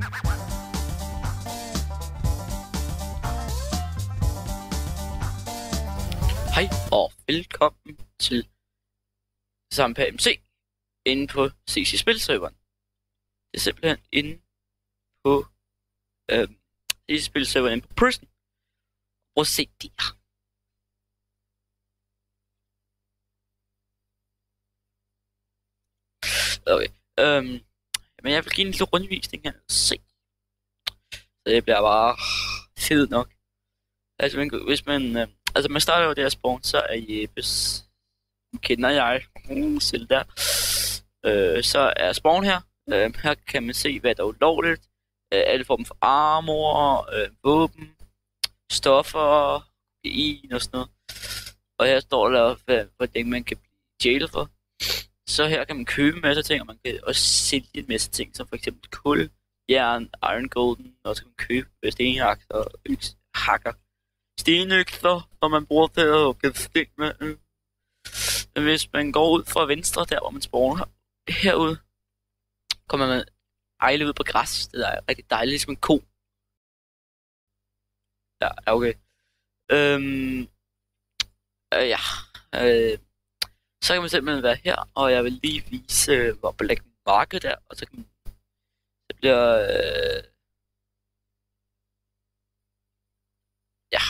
Hej og velkommen til sammen på AMC inde på CC Spilserveren. Det er simpelthen inde på CC Spilserveren inde på Prison. Prøv at se det her. Okay. Men jeg vil give en lille rundvisning her. Se. Så det bliver bare fedt nok. Altså, hvis man altså man starter jo der spawn, så er Jeppes, kender jeg selv der, så er spawn her, her kan man se hvad der er ulovligt, alle former for armor, våben, stoffer, kokain og sådan noget, og her står der hvad man kan blive jail for. Så her kan man købe en masse ting, og man kan også sælge en masse ting, som for eksempel kul, jern, iron golden, og så kan man købe stenhakker og hakker. Stenøkser, som man bruger til at give sten med. Men hvis man går ud fra venstre, der hvor man spawner herude, kommer man ejle ud på græs. Det er rigtig dejligt, ligesom en ko. Ja, okay. Ja. Så kan man simpelthen være her, og jeg vil lige vise, hvor Black Market er, og så kan man... Det bliver... Ja.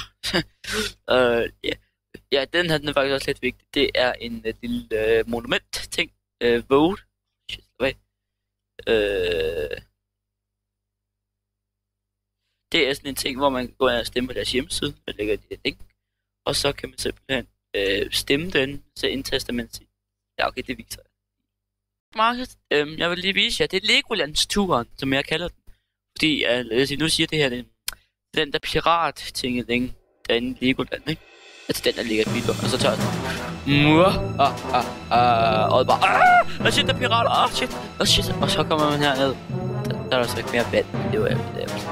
Yeah. Ja, den her den er faktisk også lidt vigtig. Det er en lille monument-ting. Vote. Shit, det er sådan en ting, hvor man kan gå ind og stemme på deres hjemmeside. Man lægger det link. Og så kan man simpelthen stemme den, så indtaster man sig. Ja, okay, det viser jeg. Market, jeg vil lige vise jer, det er Legolands-turen, som jeg kalder den. Fordi, nu siger det her, det er den der pirat-ting, derinde i Legoland, ikke? Altså den der ligger et video, og så tør jeg og det bare, shit, der er pirater, shit, og så kommer man herned. Der er der så ikke mere vand, det var ærligt.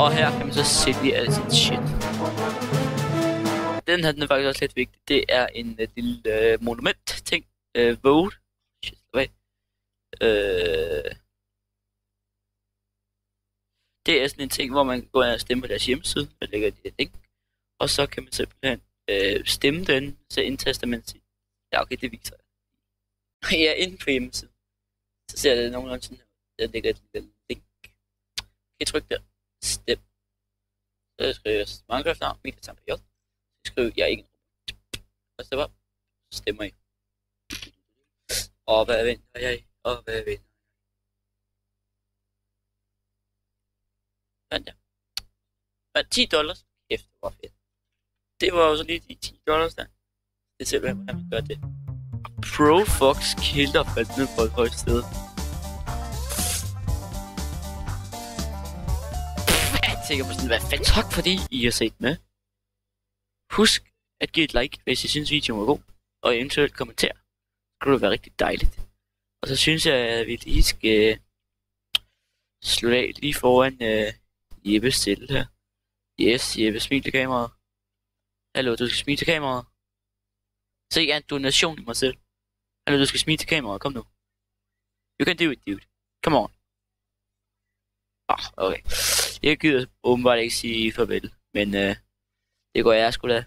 Og her kan man så sælge alt sit shit. Den her, den er faktisk også lidt vigtig. Det er en lille monument-ting. Vote. Shit, det er sådan en ting, hvor man kan gå ind og stemme på deres hjemmeside. Man lægger det link. Og så kan man simpelthen stemme den, så indtaster man sig. Ja, okay, det viser jeg. Ja, inde på hjemmesiden. Så ser det nogenlunde sådan her. Der ligger et lille link. Kan I trykke der? Stem. Så skriver jeg Minecraft-navn, mit sammen på J. Så skriver jeg ikke. Og så bare stemmer I. Og hvad venter jeg? Og hvad venter jeg? Vent ja. Men $10. Kæft, det var fedt. Det var jo så lige de $10 der. Det er simpelthen, hvordan man gør det. Pro Fox Killer faldt ned på et højt sted. Jeg tænker på sådan, hvad fanden. Tak fordi I har set med. Husk at give et like, hvis I synes videoen var god. Og eventuelt kommentere. Så kunne det være rigtig dejligt. Og så synes jeg, at vi lige skal slå af lige foran Jeppes stille her. Yes, Jeppe, smil til kameraet. Hallo, du skal smile til kameraet. Se, jeg er en donation i mig selv. Hallo, du skal smile til kameraet, kom nu. You can do it, dude. Come on. Okay. Jeg gider åbenbart ikke sige farvel, men det går jeg sgu da.